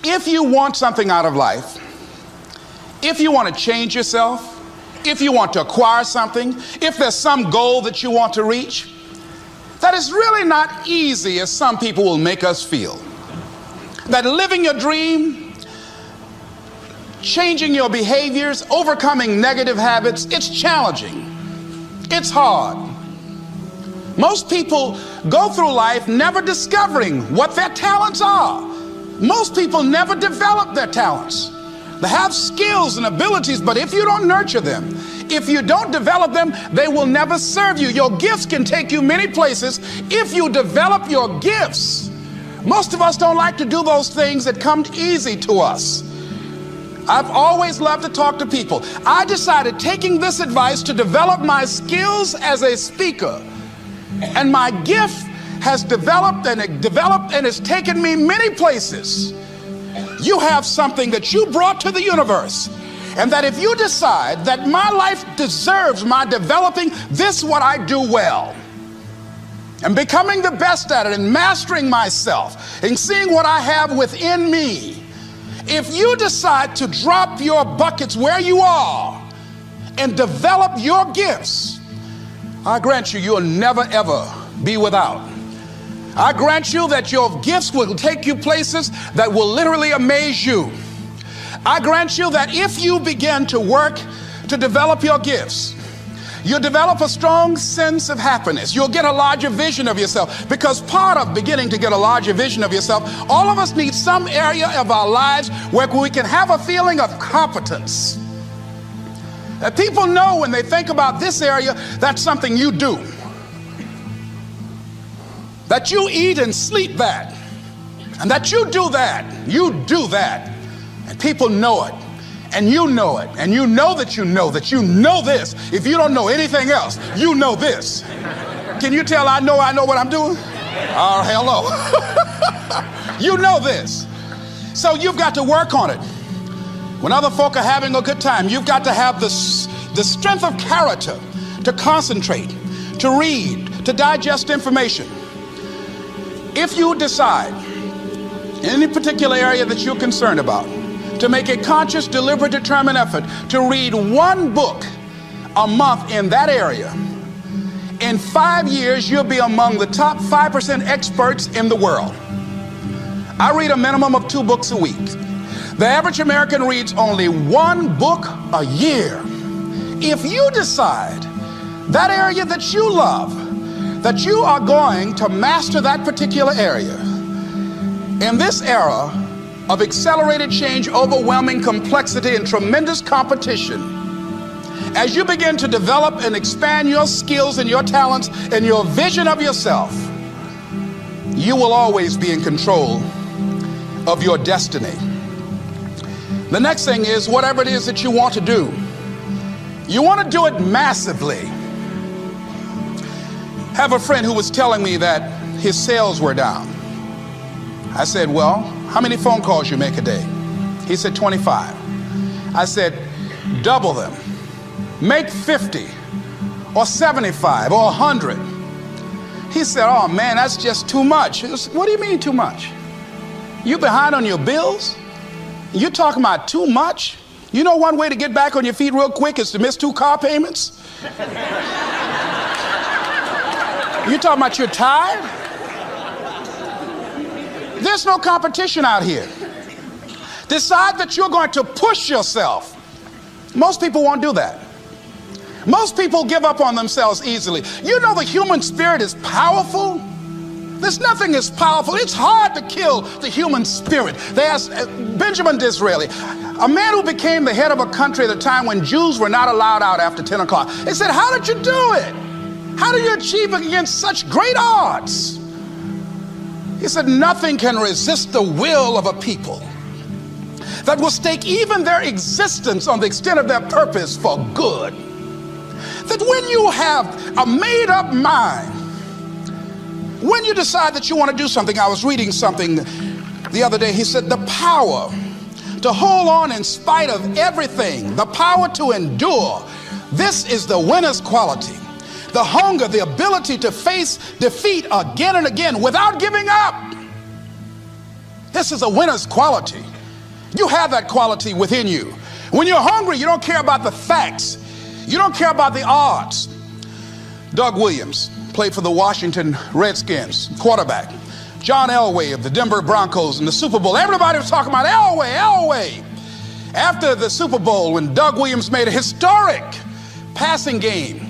If you want something out of life, if you want to change yourself, if you want to acquire something, if there's some goal that you want to reach, that is really not easy as some people will make us feel. That living your dream, changing your behaviors, overcoming negative habits, it's challenging. It's hard. Most people go through life never discovering what their talents are. Most people never develop their talents. They have skills and abilities, but if you don't nurture them, if you don't develop them, they will never serve you. Your gifts can take you many places if you develop your gifts. Most of us don't like to do those things that come easy to us. I've always loved to talk to people. I decided, taking this advice, to develop my skills as a speaker. And my gift has developed and it's taken me many places. You have something that you brought to the universe, and that if you decide that my life deserves my developing this, what I do well, and becoming the best at it, and mastering myself, and seeing what I have within me, if you decide to drop your buckets where you are and develop your gifts, I grant you, you'll never ever be without. I grant you that your gifts will take you places that will literally amaze you. I grant you that if you begin to work to develop your gifts, you'll develop a strong sense of happiness. You'll get a larger vision of yourself, because part of beginning to get a larger vision of yourself, all of us need some area of our lives where we can have a feeling of competence. That people know when they think about this area, that's something you do. That you eat and sleep that, and that you do that, and people know it, and you know it, and you know that you know this. If you don't know anything else, you know this. Can you tell I know what I'm doing? Oh, hello. You know this. So you've got to work on it. When other folk are having a good time, you've got to have the strength of character to concentrate, to read, to digest information. If you decide in any particular area that you're concerned about, to make a conscious, deliberate, determined effort to read one book a month in that area, in 5 years, you'll be among the top 5% experts in the world. I read a minimum of 2 books a week. The average American reads only 1 book a year. If you decide that area that you love, that you are going to master that particular area, in this era of accelerated change, overwhelming complexity, and tremendous competition, as you begin to develop and expand your skills and your talents and your vision of yourself, you will always be in control of your destiny. The next thing is, whatever it is that you want to do, you want to do it massively. I have a friend who was telling me that his sales were down. I said, well, how many phone calls you make a day? He said, 25. I said, double them. Make 50 or 75 or 100. He said, oh man, that's just too much. What do you mean too much? You behind on your bills? You talking about too much? You know one way to get back on your feet real quick is to miss 2 car payments? You talking about you're tired? There's no competition out here. Decide that you're going to push yourself. Most people won't do that. Most people give up on themselves easily. You know the human spirit is powerful. There's nothing as powerful. It's hard to kill the human spirit. They asked Benjamin Disraeli, a man who became the head of a country at a time when Jews were not allowed out after 10 o'clock. They said, how did you do it? How do you achieve it against such great odds? He said, nothing can resist the will of a people that will stake even their existence on the extent of their purpose for good. That when you have a made-up mind, when you decide that you want to do something, I was reading something the other day, he said, the power to hold on in spite of everything, the power to endure, this is the winner's quality. The hunger, the ability to face defeat again and again without giving up. This is a winner's quality. You have that quality within you. When you're hungry, you don't care about the facts. You don't care about the odds. Doug Williams played for the Washington Redskins, quarterback. John Elway of the Denver Broncos in the Super Bowl. Everybody was talking about Elway. After the Super Bowl, when Doug Williams made a historic passing game,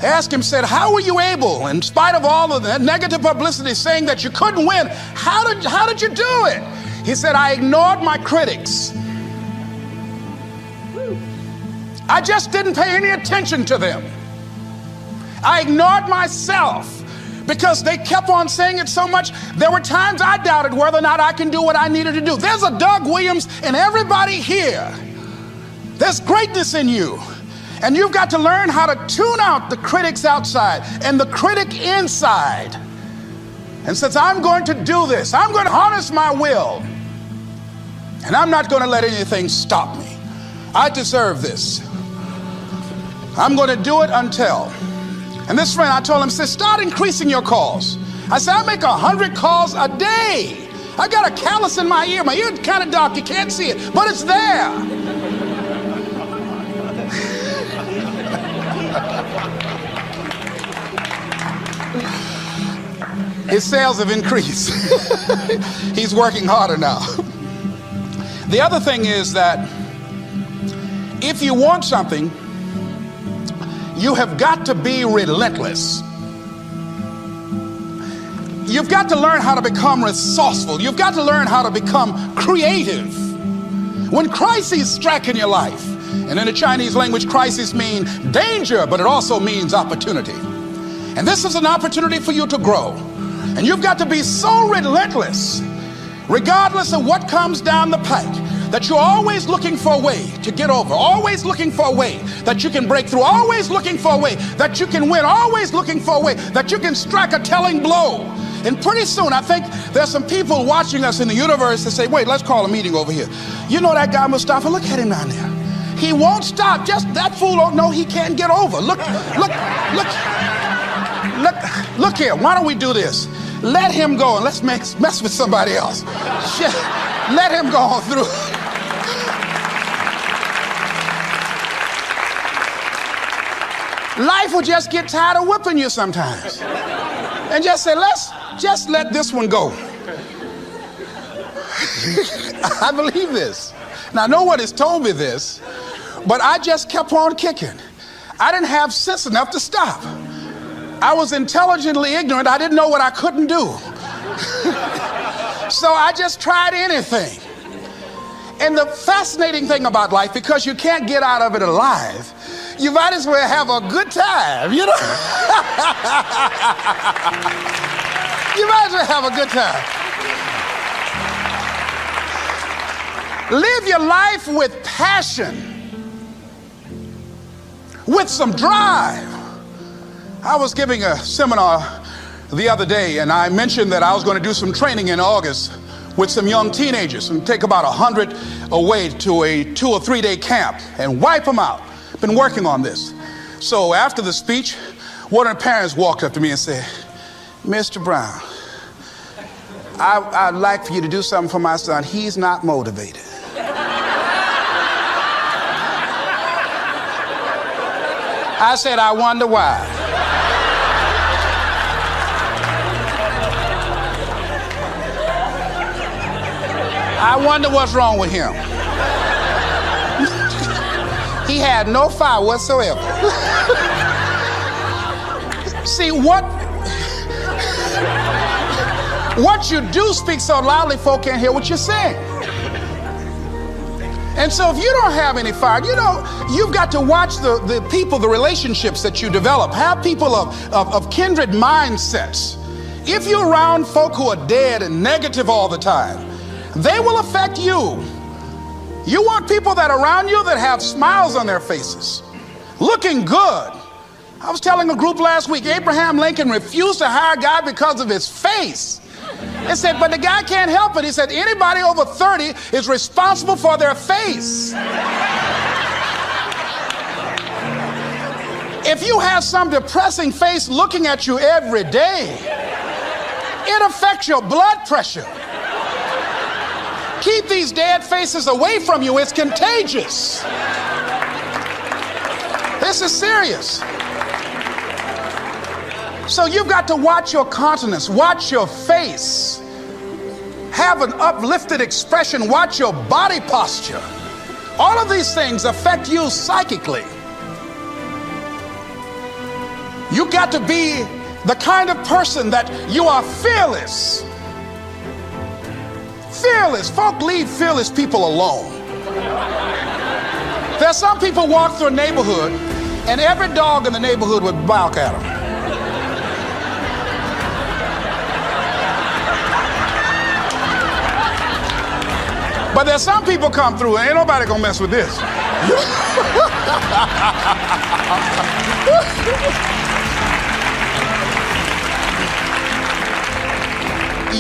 they asked him, said, how were you able, in spite of all of the negative publicity saying that you couldn't win, how did you do it? He said, I ignored my critics. I just didn't pay any attention to them. I ignored myself because they kept on saying it so much. There were times I doubted whether or not I can do what I needed to do. There's a Doug Williams in everybody here. There's greatness in you. And you've got to learn how to tune out the critics outside and the critic inside. And since I'm going to do this, I'm going to harness my will. And I'm not going to let anything stop me. I deserve this. I'm going to do it until. And this friend, I told him, said, start increasing your calls. I said, I make 100 calls a day. I got a callus in my ear. My ear's kind of dark. You can't see it, but it's there. His sales have increased. He's working harder now. The other thing is that if you want something, you have got to be relentless. You've got to learn how to become resourceful. You've got to learn how to become creative. When crises strike in your life, and in the Chinese language, crises mean danger, but it also means opportunity. And this is an opportunity for you to grow. And you've got to be so relentless, regardless of what comes down the pike, that you're always looking for a way to get over, always looking for a way that you can break through, always looking for a way that you can win, always looking for a way that you can strike a telling blow. And pretty soon, I think there's some people watching us in the universe that say, wait, let's call a meeting over here. You know that guy Mustafa? Look at him down there. He won't stop. Just that fool don't know he can't get over. Look here. Why don't we do this? Let him go and let's mess with somebody else. Shit. Let him go on through. Life will just get tired of whipping you sometimes. And just say, let's just let this one go. I believe this. Now, no one has told me this, but I just kept on kicking. I didn't have sense enough to stop. I was intelligently ignorant. I didn't know what I couldn't do. So I just tried anything. And the fascinating thing about life, because you can't get out of it alive, you might as well have a good time, you know? You might as well have a good time. Live your life with passion, with some drive. I was giving a seminar the other day, and I mentioned that I was going to do some training in August with some young teenagers and take about 100 away to a 2 or 3 day camp and wipe them out. Been working on this. So after the speech, one of the parents walked up to me and said, Mr. Brown, I'd like for you to do something for my son. He's not motivated. I said, I wonder why. I wonder what's wrong with him. He had no fire whatsoever. See, what you do speak so loudly, folk can't hear what you're saying. And so if you don't have any fire, you know, you've got to watch the people, the relationships that you develop. Have people of kindred mindsets. If you're around folk who are dead and negative all the time, they will affect you. You want people that are around you that have smiles on their faces, looking good. I was telling a group last week, Abraham Lincoln refused to hire a guy because of his face. They said, but the guy can't help it. He said, anybody over 30 is responsible for their face. If you have some depressing face looking at you every day, it affects your blood pressure. keep these dead faces away from you. It's contagious. This is serious. So you've got to watch your countenance, watch your face, have an uplifted expression, watch your body posture. All of these things affect you psychically. You got to be the kind of person that you are fearless. Fearless. Folk leave fearless people alone. There's some people walk through a neighborhood and every dog in the neighborhood would bark at them. But there's some people come through and ain't nobody gonna mess with this.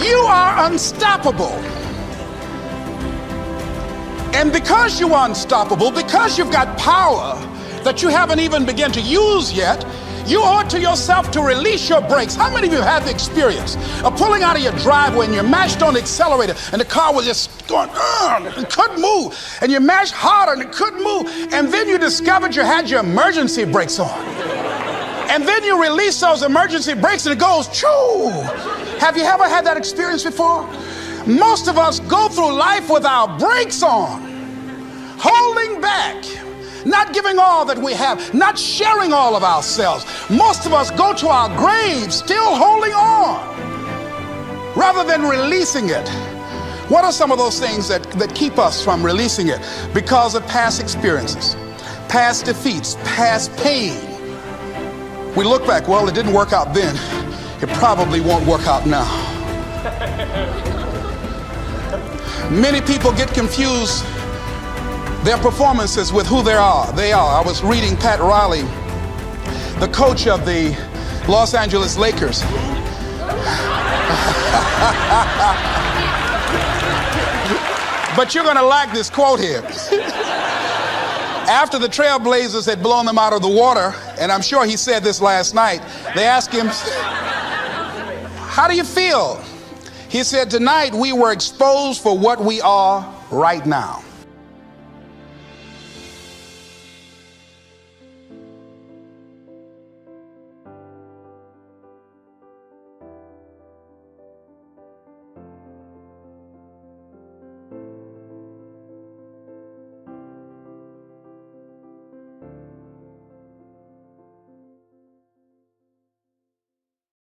You are unstoppable. And because you are unstoppable, because you've got power that you haven't even begun to use yet, you owe it to yourself to release your brakes. How many of you have the experience of pulling out of your driveway and you mashed on the accelerator and the car was just going, and couldn't move, and you mashed harder and it couldn't move, and then you discovered you had your emergency brakes on, and then you release those emergency brakes and it goes, choo! Have you ever had that experience before? Most of us go through life with our brakes on, holding back, not giving all that we have, not sharing all of ourselves. Most of us go to our graves still holding on rather than releasing it. What are some of those things that keep us from releasing it? Because of past experiences, past defeats, past pain. We look back, well, it didn't work out then. It probably won't work out now. Many people get confused their performances with who they are. I was reading Pat Riley, the coach of the Los Angeles Lakers. But you're gonna like this quote here. After the Trailblazers had blown them out of the water, and I'm sure he said this last night, they asked him, how do you feel? He said, tonight we were exposed for what we are right now.